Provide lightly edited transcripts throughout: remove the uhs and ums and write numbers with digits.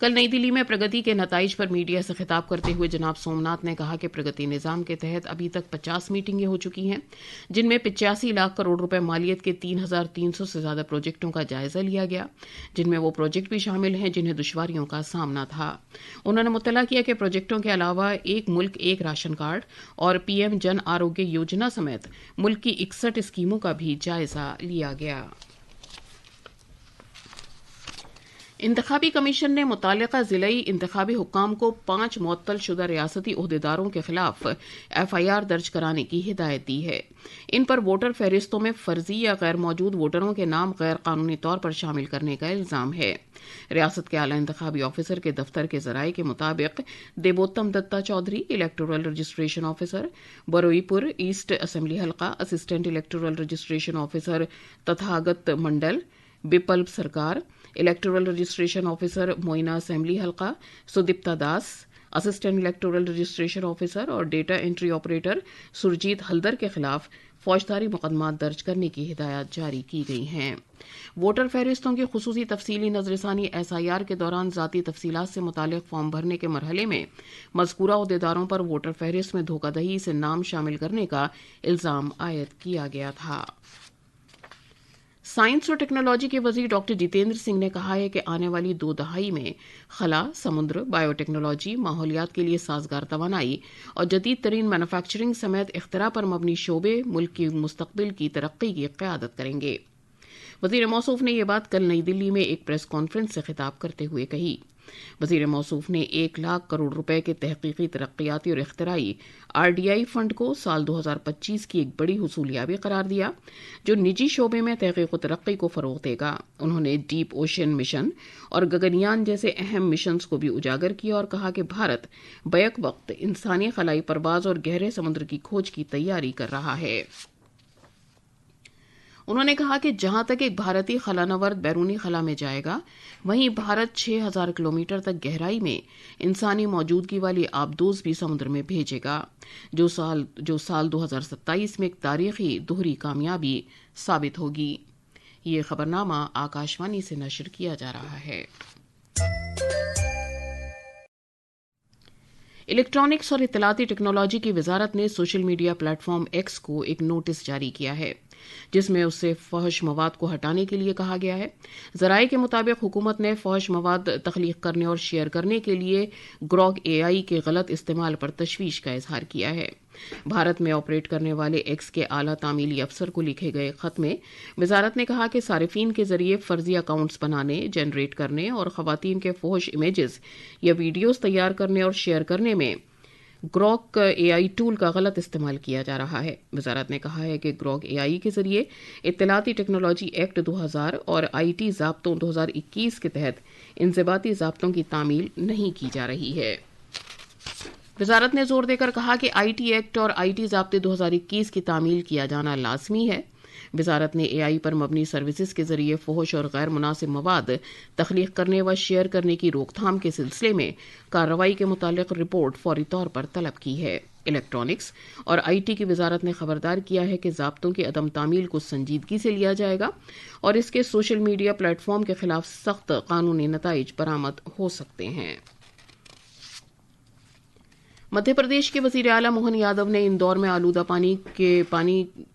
کل نئی دلی میں پرگتی کے نتائج پر میڈیا سے خطاب کرتے ہوئے جناب سومناتھ نے کہا کہ پرگتی نظام کے تحت ابھی تک 50 میٹنگیں ہو چکی ہیں، جن میں 85 لاکھ کروڑ روپے مالیت کے 3300 سے زیادہ پروجیکٹوں کا جائزہ لیا گیا، جن میں وہ پروجیکٹ بھی شامل ہیں جنہیں دشواریوں کا سامنا تھا۔ انہوں نے مطلع کیا کہ پروجیکٹوں کے علاوہ ایک ملک ایک راشن کارڈ اور پی ایم جن آروگیہ یوجنا سمیت ملک کی 61 اسکیموں کا بھی جائزہ لیا گیا۔ انتخابی کمیشن نے متعلقہ ضلعی انتخابی حکام کو 5 معطل شدہ ریاستی عہدیداروں کے خلاف ایف آئی آر درج کرانے کی ہدایت دی ہے۔ ان پر ووٹر فہرستوں میں فرضی یا غیر موجود ووٹروں کے نام غیر قانونی طور پر شامل کرنے کا الزام ہے۔ ریاست کے اعلی انتخابی آفیسر کے دفتر کے ذرائع کے مطابق Debottam Dutta Chowdhury, electoral registration officer, Baruipur east assembly حلقہ، assistant electoral registration officer Tathagata Mondal, Biplab Sarkar, electoral registration officer Moyna assembly حلقہ، Sudipta Das, assistant electoral registration officer اور data entry operator Surajit Haldar کے خلاف فوجداری مقدمات درج کرنے کی ہدایات جاری کی گئی ہیں۔ ووٹر فہرستوں کی خصوصی تفصیلی نظرثانی ایس آئی آر کے دوران ذاتی تفصیلات سے متعلق فارم بھرنے کے مرحلے میں مذکورہ عہدیداروں پر ووٹر فہرست میں دھوکہ دہی سے نام شامل کرنے کا الزام عائد کیا گیا تھا۔ سائنس اور ٹیکنالوجی کے وزیر ڈاکٹر جتیندر سنگھ نے کہا ہے کہ آنے والی 2 دہائی میں خلا، سمندر، بائیو ٹیکنالوجی، ماحولیات کے لیے سازگار توانائی اور جدید ترین مینوفیکچرنگ سمیت اختراع پر مبنی شعبے ملک کی مستقبل کی ترقی کی قیادت کریں گے۔ وزیر موصوف نے یہ بات کل نئی دلی میں ایک پریس کانفرنس سے خطاب کرتے ہوئے کہی۔ وزیر موصوف نے 1 لاکھ کروڑ روپے کے تحقیقی، ترقیاتی اور اختراعی RDI فنڈ کو سال 2025 کی ایک بڑی حصولیابی قرار دیا جو نجی شعبے میں تحقیق و ترقی کو فروغ دے گا۔ انہوں نے ڈیپ اوشین مشن اور گگنیان جیسے اہم مشنز کو بھی اجاگر کیا اور کہا کہ بھارت بیک وقت انسانی خلائی پرواز اور گہرے سمندر کی کھوج کی تیاری کر رہا ہے۔ انہوں نے کہا کہ جہاں تک ایک بھارتی خلا نورد بیرونی خلا میں جائے گا، وہیں بھارت 6000 کلومیٹر تک گہرائی میں انسانی موجودگی والی آبدوز بھی سمندر میں بھیجے گا، جو سال 2027 میں ایک تاریخی دوہری کامیابی ثابت ہوگی۔ یہ خبرنامہ آکاشوانی سے نشر کیا جا رہا ہے۔ الیکٹرانکس اور اطلاعاتی ٹیکنالوجی کی وزارت نے social media plate form x کو ایک نوٹس جاری کیا ہے جس میں اس سے فحش مواد کو ہٹانے کے لیے کہا گیا ہے۔ ذرائع کے مطابق حکومت نے فحش مواد تخلیق کرنے اور شیئر کرنے کے لیے گروگ AI کے غلط استعمال پر تشویش کا اظہار کیا ہے۔ بھارت میں آپریٹ کرنے والے ایکس کے اعلیٰ تعمیلی افسر کو لکھے گئے خط میں وزارت نے کہا کہ صارفین کے ذریعے فرضی اکاؤنٹس بنانے، جنریٹ کرنے اور خواتین کے فحش امیجز یا ویڈیوز تیار کرنے اور شیئر کرنے میں گروگ AI ٹول کا غلط استعمال کیا جا رہا ہے۔ وزارت نے کہا ہے کہ گروگ AI کے ذریعے اطلاعاتی ٹیکنالوجی ایکٹ 2000 اور IT ضابطوں 2021 کے تحت انضباطی ضابطوں کی تعمیل نہیں کی جا رہی ہے۔ وزارت نے زور دے کر کہا کہ IT ایکٹ اور IT ضابطے 2021 کی تعمیل کیا جانا لازمی ہے۔ وزارت نے AI پر مبنی سروسز کے ذریعے فحش اور غیر مناسب مواد تخلیق کرنے و شیئر کرنے کی روک تھام کے سلسلے میں کارروائی کے متعلق رپورٹ فوری طور پر طلب کی ہے۔ الیکٹرانکس اور IT کی وزارت نے خبردار کیا ہے کہ ضابطوں کی عدم تعمیل کو سنجیدگی سے لیا جائے گا اور اس کے سوشل میڈیا پلیٹ فارم کے خلاف سخت قانونی نتائج برآمد ہو سکتے ہیں۔ مدھیہ پردیش کے وزیر اعلیٰ موہن یادو نے اندور میں آلودہ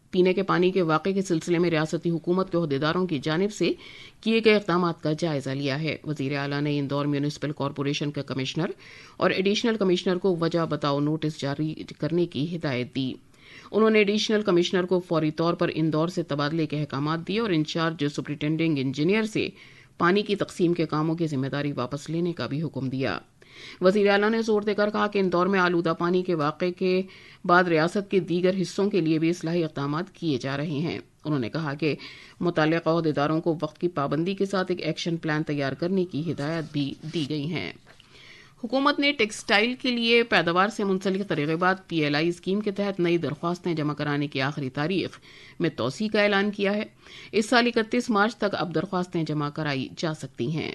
پینے کے پانی کے واقعے کے سلسلے میں ریاستی حکومت کے عہدیداروں کی جانب سے کیے گئے اقدامات کا جائزہ لیا ہے۔ وزیر اعلیٰ نے اندور میونسپل کارپوریشن کے کمشنر اور ایڈیشنل کمشنر کو وجہ بتاؤ نوٹس جاری کرنے کی ہدایت دی۔ انہوں نے ایڈیشنل کمشنر کو فوری طور پر اندور سے تبادلے کے احکامات دیے اور انچارج سپرنٹینڈنگ انجینئر سے پانی کی تقسیم کے کاموں کی ذمہ داری واپس لینے کا بھی حکم دیا۔ وزیر اعلیٰ نے زور دے کر کہا کہ اندور میں آلودہ پانی کے واقعے کے بعد ریاست کے دیگر حصوں کے لیے بھی اصلاحی اقدامات کیے جا رہے ہیں۔ انہوں نے کہا کہ متعلقہ عہدیداروں کو وقت کی پابندی کے ساتھ ایک ایکشن پلان تیار کرنے کی ہدایت بھی دی گئی ہیں۔ حکومت نے ٹیکسٹائل کے لیے پیداوار سے منسلک ترغیبات PLI اسکیم کے تحت نئی درخواستیں جمع کرانے کی آخری تاریخ میں توسیع کا اعلان کیا ہے۔ اس سال 31 مارچ تک اب درخواستیں جمع کرائی جا سکتی ہیں۔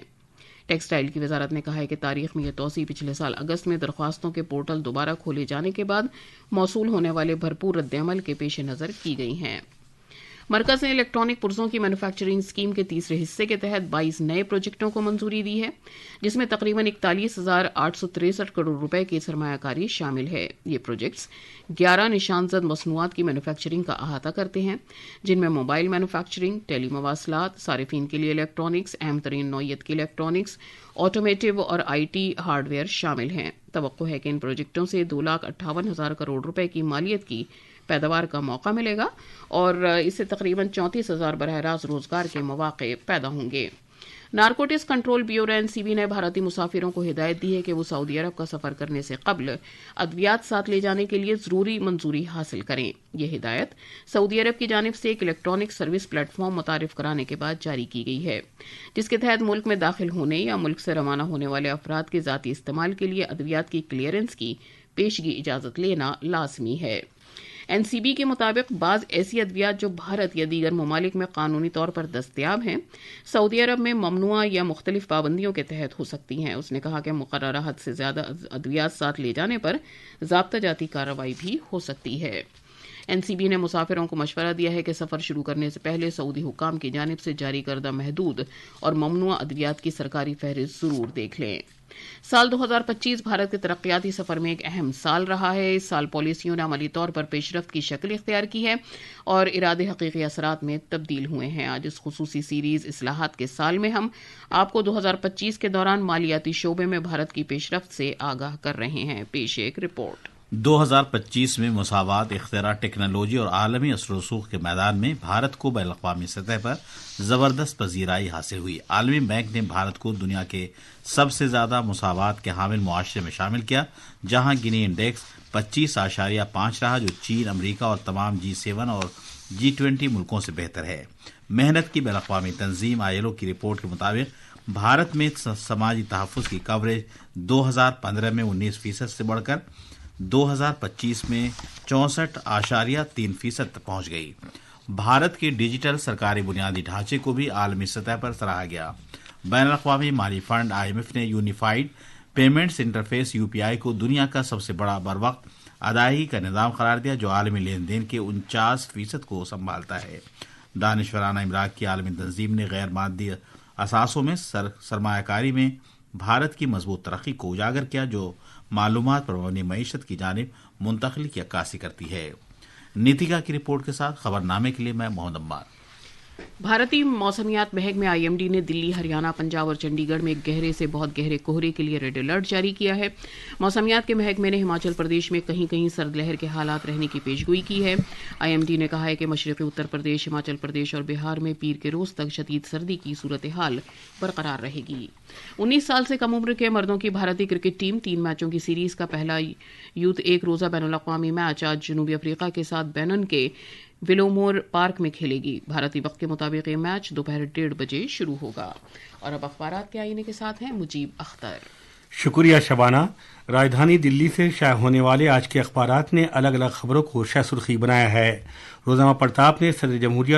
ٹیکسٹائل کی وزارت نے کہا ہے کہ تاریخ میں یہ توسیع پچھلے سال اگست میں درخواستوں کے پورٹل دوبارہ کھولے جانے کے بعد موصول ہونے والے بھرپور رد عمل کے پیش نظر کی گئی ہیں۔ مرکز نے الیکٹرانک پرزوں کی مینوفیکچرنگ اسکیم کے تیسرے حصے کے تحت 22 نئے پروجیکٹوں کو منظوری دی ہے، جس میں تقریباً 41,863 کروڑ روپے کی سرمایہ کاری شامل ہے۔ یہ پروجیکٹس 11 نشان زد مصنوعات کی مینوفیکچرنگ کا احاطہ کرتے ہیں، جن میں موبائل مینوفیکچرنگ، ٹیلی مواصلات، صارفین کے لیے الیکٹرانکس، اہم ترین نوعیت کی الیکٹرانکس، آٹومیٹو اور آئی ٹی ہارڈ ویئر شامل ہیں۔ توقع ہے کہ ان پروجیکٹوں سے 2,58,000 کروڑ روپے کی مالیت کی پیداوار کا موقع ملے گا اور اس سے تقریباً 34,000 براہ راست روزگار کے مواقع پیدا ہوں گے۔ نارکوٹکس کنٹرول بیورو (NCB) نے بھارتی مسافروں کو ہدایت دی ہے کہ وہ سعودی عرب کا سفر کرنے سے قبل ادویات ساتھ لے جانے کے لیے ضروری منظوری حاصل کریں۔ یہ ہدایت سعودی عرب کی جانب سے ایک الیکٹرانک سروس پلیٹ فارم متعارف کرانے کے بعد جاری کی گئی ہے، جس کے تحت ملک میں داخل ہونے یا ملک سے روانہ ہونے والے افراد کے ذاتی استعمال کے لیے ادویات کی کلیئرنس کی پیشگی اجازت لینا لازمی ہے۔ NCB کے مطابق بعض ایسی ادویات جو بھارت یا دیگر ممالک میں قانونی طور پر دستیاب ہیں، سعودی عرب میں ممنوعہ یا مختلف پابندیوں کے تحت ہو سکتی ہیں۔ اس نے کہا کہ مقررہ حد سے زیادہ ادویات ساتھ لے جانے پر ضابطہ جاتی کارروائی بھی ہو سکتی ہے۔ NCB نے مسافروں کو مشورہ دیا ہے کہ سفر شروع کرنے سے پہلے سعودی حکام کی جانب سے جاری کردہ محدود اور ممنوعہ ادویات کی سرکاری فہرست ضرور دیکھ لیں۔ سال 2025 بھارت کے ترقیاتی سفر میں ایک اہم سال رہا ہے۔ اس سال پالیسیوں نے عملی طور پر پیش رفت کی شکل اختیار کی ہے اور ارادے حقیقی اثرات میں تبدیل ہوئے ہیں۔ آج اس خصوصی سیریز اصلاحات کے سال میں ہم آپ کو 2025 کے دوران مالیاتی شعبے میں بھارت کی پیش رفت سے آگاہ کر رہے ہیں۔ پیش ایک رپورٹ۔ 2025 میں مساوات، اختراع، ٹیکنالوجی اور عالمی اثر و رسوخ کے میدان میں بھارت کو بین الاقوامی سطح پر زبردست پذیرائی حاصل ہوئی۔ عالمی بینک نے بھارت کو دنیا کے سب سے زیادہ مساوات کے حامل معاشرے میں شامل کیا، جہاں گنی انڈیکس 25.5 رہا، جو چین، امریکہ اور تمام G7 اور G20 ملکوں سے بہتر ہے۔ محنت کی بین الاقوامی تنظیم ILO کی رپورٹ کے مطابق بھارت میں سماجی تحفظ کی کوریج 2015 میں 19% سے بڑھ کر 2025 میں 64.3% تک پہنچ گئی۔ بھارت کے ڈیجیٹل سرکاری بنیادی ڈھانچے کو بھی عالمی سطح پر سراہا گیا۔ بین الاقوامی مالی فنڈ IMF نے یونیفائیڈ پیمنٹس انٹرفیس UPI کو دنیا کا سب سے بڑا بروقت ادائیگی کا نظام قرار دیا، جو عالمی لین دین کے 49% کو سنبھالتا ہے۔ دانشورانہ املاک کی عالمی تنظیم نے غیر مادی اثاثوں میں سرمایہ کاری میں بھارت کی مضبوط ترقی کو اجاگر کیا، جو معلومات پر مبنی معیشت کی جانب منتقلی کی عکاسی کرتی ہے۔ نیتیکا کی رپورٹ کے ساتھ خبر نامے کے لیے میں محمد عمار۔ بھارتی موسمیات محکمہ IMD نے دلی، ہریانہ، پنجاب اور چنڈی گڑھ میں گہرے سے بہت گہرے کہرے کے لیے ریڈ الرٹ جاری کیا ہے۔ موسمیات کے محکمے نے ہماچل پردیش میں کہیں کہیں سرد لہر کے حالات رہنے کی پیشگوئی کی ہے۔ IMD نے کہا ہے کہ مشرقی اتر پردیش، ہماچل پردیش اور بہار میں پیر کے روز تک شدید سردی کی صورتحال برقرار رہے گی۔ 19 سال سے کم عمر کے مردوں کی بھارتی کرکٹ ٹیم 3 میچوں کی سیریز کا پہلا یوتھ ایک روزہ بین الاقوامی میچ آج جنوبی افریقہ کے ساتھ بینن کے ولومور پارک میں کھیلے گی۔ بھارتی وقت کے مطابق یہ میچ دوپہر 1:30 بجے شروع ہوگا۔ اور اب اخبارات کے آئینے کے ساتھ ہیں مجیب اختر۔ شکریہ شبانہ۔ راجدھانی دلی سے شائع ہونے والے آج کے اخبارات نے الگ الگ خبروں کو شہ سرخی بنایا ہے۔ روزنامہ پرتاپ نے صدر جمہوریہ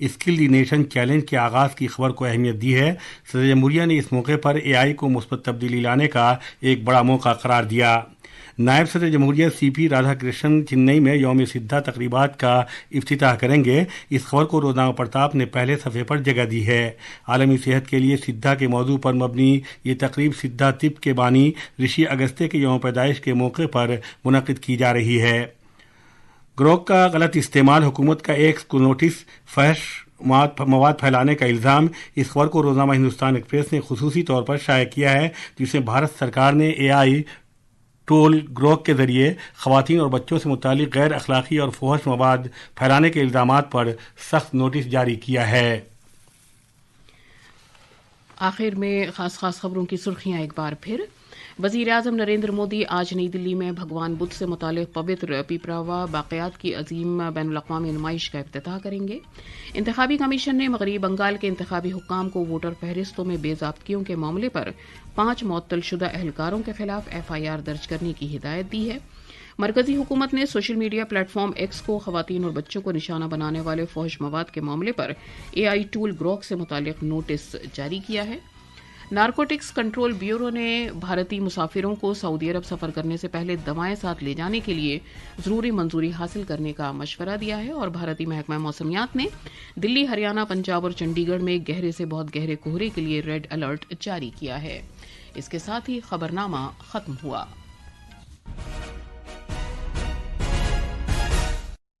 اسکل دی نیشن چیلنج کے آغاز کی خبر کو اہمیت دی ہے۔ صدر جمہوریہ نے اس موقع پر AI کو مثبت تبدیلی لانے کا ایک بڑا موقع قرار دیا۔ نائب صدر جمہوریہ CP رادھا کرشنن چنئی میں یوم سدھا تقریبات کا افتتاح کریں گے۔ اس خبر کو روزنامہ پرتاپ نے پہلے صفحے پر جگہ دی ہے۔ عالمی صحت کے لیے سدھا کے موضوع پر مبنی یہ تقریب سدھا طب کے بانی رشی اگستیہ کے یوم پیدائش کے موقع پر منعقد کی جا رہی ہے۔ گروہ کا غلط استعمال، حکومت کا ایک نوٹس، فحش مواد پھیلانے کا الزام۔ اس خبر کو روزنامہ ہندوستان ایکسپریس نے خصوصی طور پر شائع کیا ہے، جس میں بھارت سرکار نے AI ٹول گروہ کے ذریعے خواتین اور بچوں سے متعلق غیر اخلاقی اور فحش مواد پھیلانے کے الزامات پر سخت نوٹس جاری کیا ہے۔ آخر میں خاص خبروں کی سرخیاں ایک بار پھر۔ وزیر اعظم نریندر مودی آج نئی دلی میں بھگوان بدھ سے متعلق پوتر پیپراوا باقیات کی عظیم بین الاقوامی نمائش کا افتتاح کریں گے۔ انتخابی کمیشن نے مغربی بنگال کے انتخابی حکام کو ووٹر فہرستوں میں بے ضابطگیوں کے معاملے پر 5 معطل شدہ اہلکاروں کے خلاف FIR درج کرنے کی ہدایت دی ہے۔ مرکزی حکومت نے social media plate form X کو خواتین اور بچوں کو نشانہ بنانے والے فحش مواد کے معاملے پر AI ٹول گروہ سے متعلق نوٹس جاری کیا ہے۔ نارکوٹکس کنٹرول بیورو نے بھارتی مسافروں کو سعودی عرب سفر کرنے سے پہلے دوائیں ساتھ لے جانے کے لیے ضروری منظوری حاصل کرنے کا مشورہ دیا ہے، اور بھارتی محکمہ موسمیات نے دلی، ہریانہ، پنجاب اور چنڈی گڑھ میں گہرے سے بہت گہرے کہرے کے لیے ریڈ الرٹ جاری کیا ہے۔ اس کے ساتھ ہی خبرنامہ ختم ہوا۔